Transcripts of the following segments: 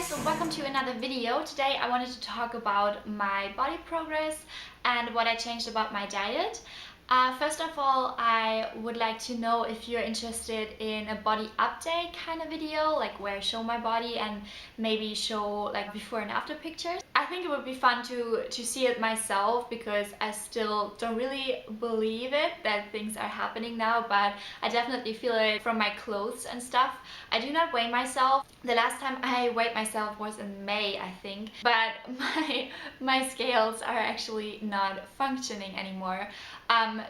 guys, so welcome to another video. Today I wanted to talk about my body progress and what I changed about my diet. First of all, I would like to know if you're interested in a body update kind of video, like where I show my body and maybe show like before and after pictures. I think it would be fun to see it myself because I still don't really believe it that things are happening now, but I definitely feel it from my clothes and stuff. I do not weigh myself. The last time I weighed myself was in May, I think, but my scales are actually not functioning anymore.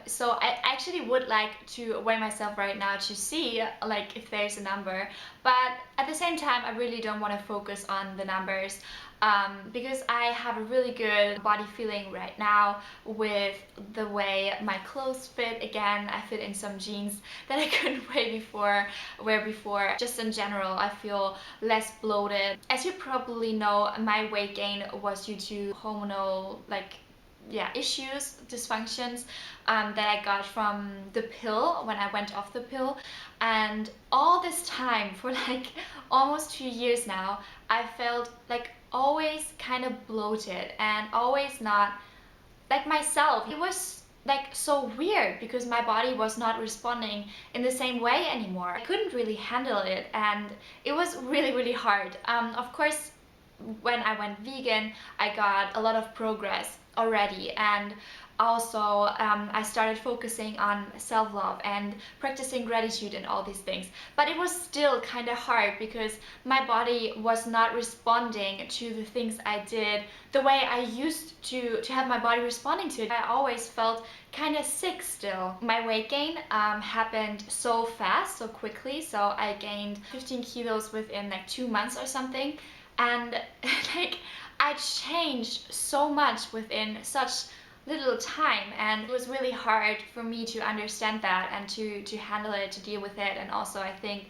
So I actually would like to weigh myself right now to see like if there's a number, but at the same time I really don't want to focus on the numbers because I have a really good body feeling right now with the way my clothes fit. Again, I fit in some jeans that I couldn't wear before. Just in general, I feel less bloated. As you probably know, my weight gain was due to hormonal issues, dysfunctions that I got from the pill when I went off the pill. And all this time, for like almost 2 years now, I felt like always kind of bloated and always not like myself. It was like so weird because my body was not responding in the same way anymore. I couldn't really handle it and it was really hard. Of course, when I went vegan, I got a lot of progress already, and also I started focusing on self-love and practicing gratitude and all these things. But it was still kind of hard because my body was not responding to the things I did the way I used to have my body responding to it. I always felt kind of sick still. My weight gain happened so fast, so quickly. So I gained 15 kilos within like 2 months or something. And like I changed so much within such little time, and it was really hard for me to understand that and to handle it, to deal with it. And also I think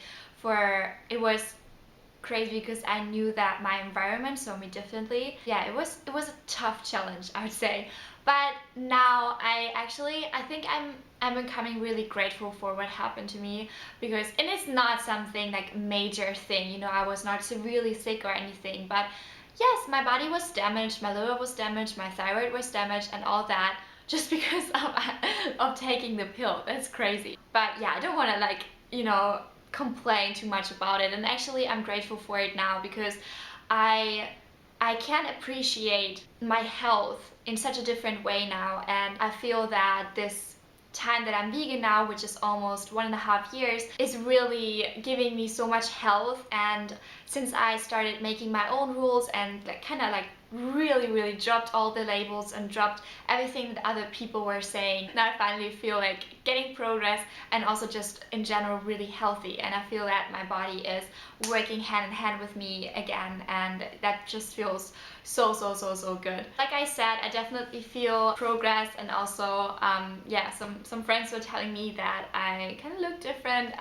it was crazy because I knew that my environment saw me differently. Yeah, it was a tough challenge, I would say. But now I think I'm becoming really grateful for what happened to me, because and it's not something like major thing, you know, I was not severely sick or anything, but yes, my body was damaged, my liver was damaged, my thyroid was damaged and all that just because of taking the pill. That's crazy. But yeah, I don't want to like, you know, complain too much about it, and actually I'm grateful for it now because I can appreciate my health in such a different way now. And I feel that this time that I'm vegan now, which is almost 1.5 years, is really giving me so much health. And since I started making my own rules and like kind of like really dropped all the labels and dropped everything that other people were saying, now I finally feel like getting progress and also just in general really healthy. And I feel that my body is working hand in hand with me again, and that just feels so good. Like I said, I definitely feel progress. And also yeah, some friends were telling me that I kind of look different.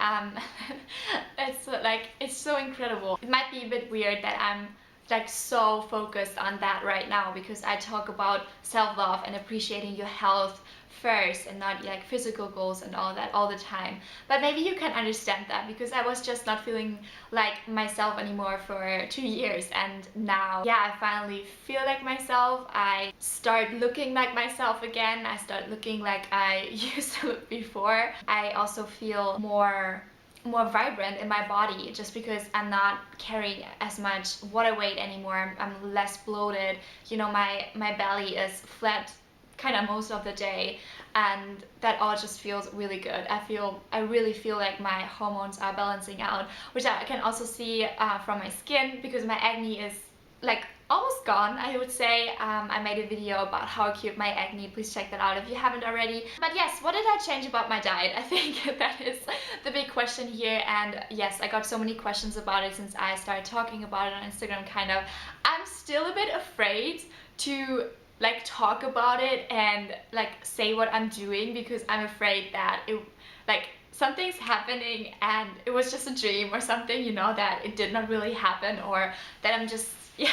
It's so incredible. It might be a bit weird that I'm like so focused on that right now because I talk about self-love and appreciating your health first and not like physical goals and all that all the time. But maybe you can understand that because I was just not feeling like myself anymore for 2 years, and now yeah, I finally feel like myself. I start looking like myself again. I start looking like I used to look before. I also feel more vibrant in my body just because I'm not carrying as much water weight anymore. I'm less bloated, you know, my belly is flat kind of most of the day, and that all just feels really good. I really feel like my hormones are balancing out, which I can also see from my skin because my acne is like almost gone, I would say. I made a video about how cute my acne, please check that out if you haven't already. But yes, what did I change about my diet? I think that is the big question here. And yes, I got so many questions about it since I started talking about it on Instagram kind of. I'm still a bit afraid to like talk about it and like say what I'm doing because I'm afraid that it like something's happening and it was just a dream or something, you know, that it did not really happen, or that I'm just yeah,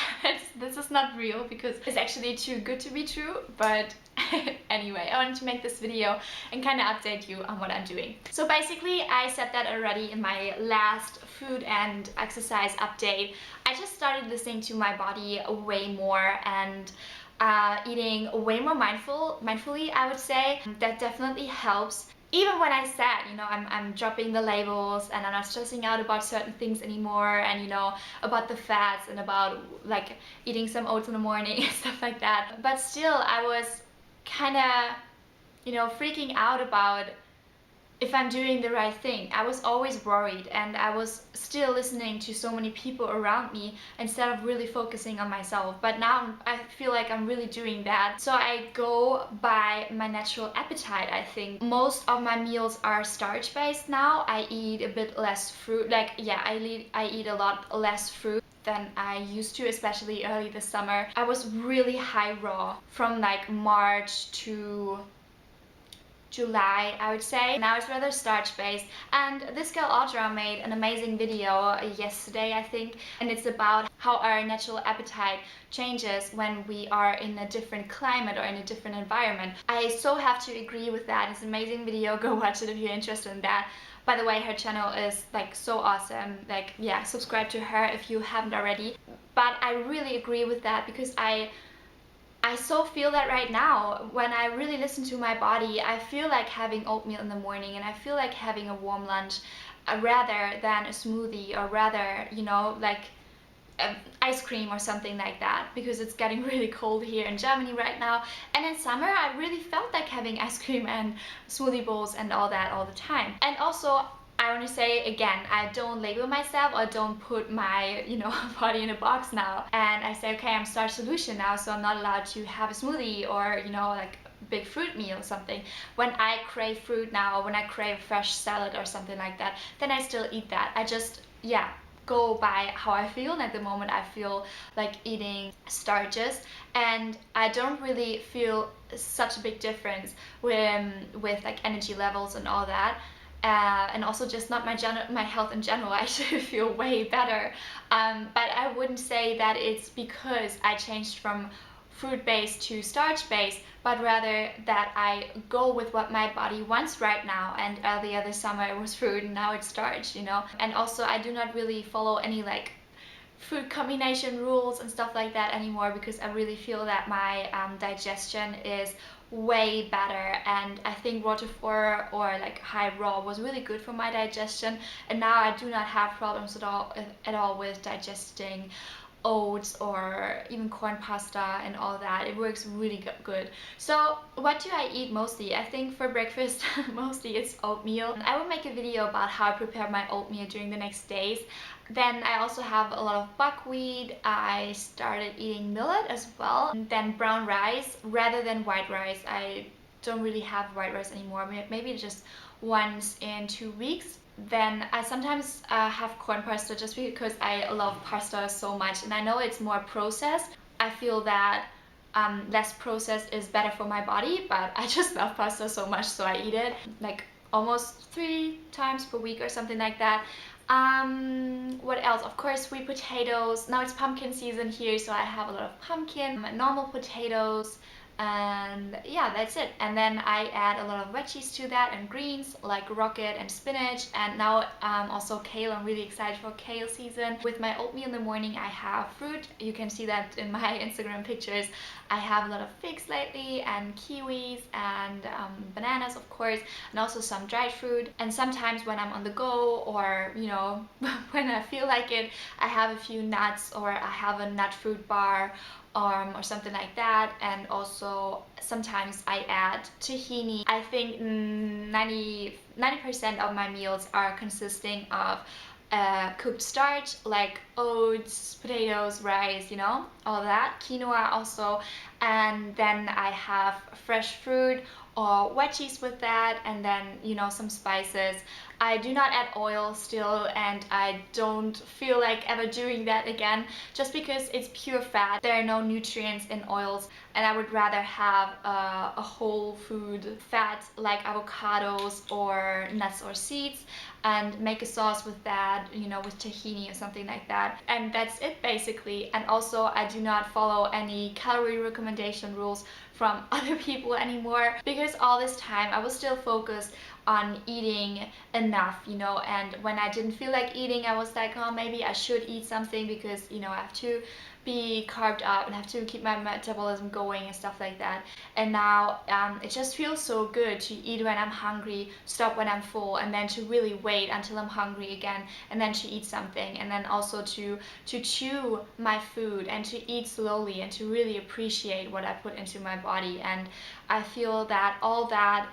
this is not real because it's actually too good to be true. But Anyway, I wanted to make this video and kind of update you on what I'm doing. So basically, I said that already in my last food and exercise update. I just started listening to my body way more and eating way more mindfully, I would say. That definitely helps. Even when I said, I'm dropping the labels and I'm not stressing out about certain things anymore, and about the fats and about like eating some oats in the morning and stuff like that. But still, I was kind of, freaking out about if I'm doing the right thing. I was always worried, and I was still listening to so many people around me instead of really focusing on myself. But now I feel like I'm really doing that. So I go by my natural appetite, I think. Most of my meals are starch based now. I eat a bit less fruit. Like, yeah, I eat a lot less fruit than I used to, especially early this summer. I was really high raw from like March to July, I would say. Now it's rather starch based, and this girl Audra made an amazing video yesterday, I think, and it's about how our natural appetite changes when we are in a different climate or in a different environment. I so have to agree with that. It's an amazing video. Go watch it if you're interested in that. By the way, her channel is like so awesome. Like, yeah, subscribe to her if you haven't already. But I really agree with that because I so feel that right now. When I really listen to my body, I feel like having oatmeal in the morning, and I feel like having a warm lunch rather than a smoothie, or rather, like ice cream or something like that, because it's getting really cold here in Germany right now. And in summer, I really felt like having ice cream and smoothie bowls and all that all the time. And also, I want to say again, I don't label myself or don't put my, body in a box now. And I say, okay, I'm Starch Solution now, so I'm not allowed to have a smoothie or, like big fruit meal or something. When I crave fruit now, or when I crave fresh salad or something like that, then I still eat that. I just, yeah, go by how I feel, and at the moment I feel like eating starches, and I don't really feel such a big difference with like energy levels and all that. And also just not my health in general. I should feel way better, but I wouldn't say that it's because I changed from fruit-based to starch-based, but rather that I go with what my body wants right now. And earlier this summer it was fruit, and now it's starch, And also I do not really follow any like food combination rules and stuff like that anymore, because I really feel that my digestion is way better. And I think roquefort or like high raw was really good for my digestion, and now I do not have problems at all with digesting oats or even corn pasta and all that. It works really good. So what do I eat mostly? I think for breakfast mostly it's oatmeal. I will make a video about how I prepare my oatmeal during the next days. Then I also have a lot of buckwheat. I started eating millet as well. And then brown rice rather than white rice. I don't really have white rice anymore. Maybe just once in 2 weeks. Then I sometimes have corn pasta, just because I love pasta so much, and I know it's more processed. I feel that less processed is better for my body, but I just love pasta so much, so I eat it like almost 3 times per week or something like that. What else? Of course, sweet potatoes. Now it's pumpkin season here, so I have a lot of pumpkin, normal potatoes, and yeah, that's it. And then I add a lot of veggies to that, and greens like rocket and spinach, and now also kale. I'm really excited for kale season. With my oatmeal in the morning, I have fruit. You can see that in my Instagram pictures. I have a lot of figs lately, and kiwis, and bananas, of course, and also some dried fruit. And sometimes when I'm on the go, or when I feel like it, I have a few nuts, or I have a nut fruit bar, or something like that. And also sometimes I add tahini. I think 90% of my meals are consisting of cooked starch, like oats, potatoes, rice, all that, quinoa also. And then I have fresh fruit or veggies with that, and then some spices. I do not add oil still, and I don't feel like ever doing that again, just because it's pure fat. There are no nutrients in oils, and I would rather have a whole food fat like avocados or nuts or seeds, and make a sauce with that, you know, with tahini or something like that. And that's it basically. And also I do not follow any calorie recommendation rules from other people anymore, because all this time I was still focused on eating enough, you know, and when I didn't feel like eating, I was like, oh, maybe I should eat something, because, you know, I have to be carved up and have to keep my metabolism going and stuff like that. And now it just feels so good to eat when I'm hungry, stop when I'm full, and then to really wait until I'm hungry again, and then to eat something, and then also to chew my food and to eat slowly and to really appreciate what I put into my body. And I feel that all that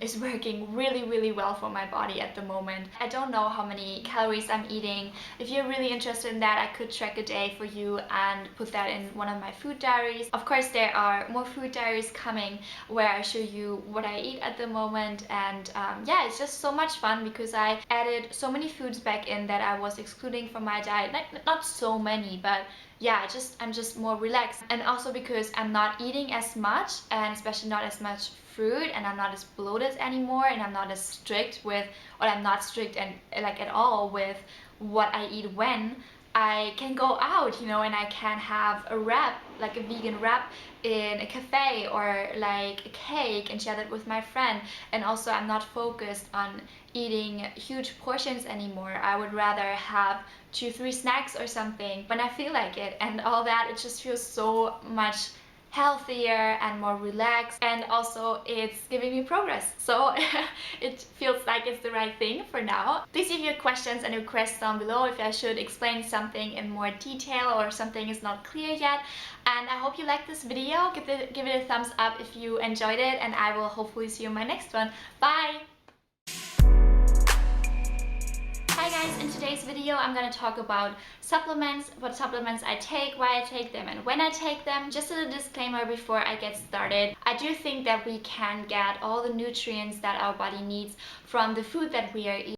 is working really well for my body at the moment. I don't know how many calories I'm eating. If you're really interested in that, I could track a day for you and put that in one of my food diaries. Of course, there are more food diaries coming where I show you what I eat at the moment, and yeah, it's just so much fun because I added so many foods back in that I was excluding from my diet. Not so many, but yeah, I'm just more relaxed. And also because I'm not eating as much, and especially not as much fruit, and I'm not as bloated anymore, and I'm not as strict with, or I'm not strict and like at all with what I eat when. I can go out, you know, and I can have a wrap, like a vegan wrap in a cafe, or like a cake, and share that with my friend. And also I'm not focused on eating huge portions anymore. I would rather have 2-3 snacks or something when I feel like it, and all that. It just feels so much healthier and more relaxed, and also it's giving me progress, so it feels like it's the right thing for now. Please leave your questions and requests down below if I should explain something in more detail or something is not clear yet. And I hope you liked this video. Give it a thumbs up if you enjoyed it, and I will hopefully see you in my next one. Bye! Hi guys, in today's video I'm going to talk about supplements, what supplements I take, why I take them, and when I take them. Just as a disclaimer before I get started, I do think that we can get all the nutrients that our body needs from the food that we are eating.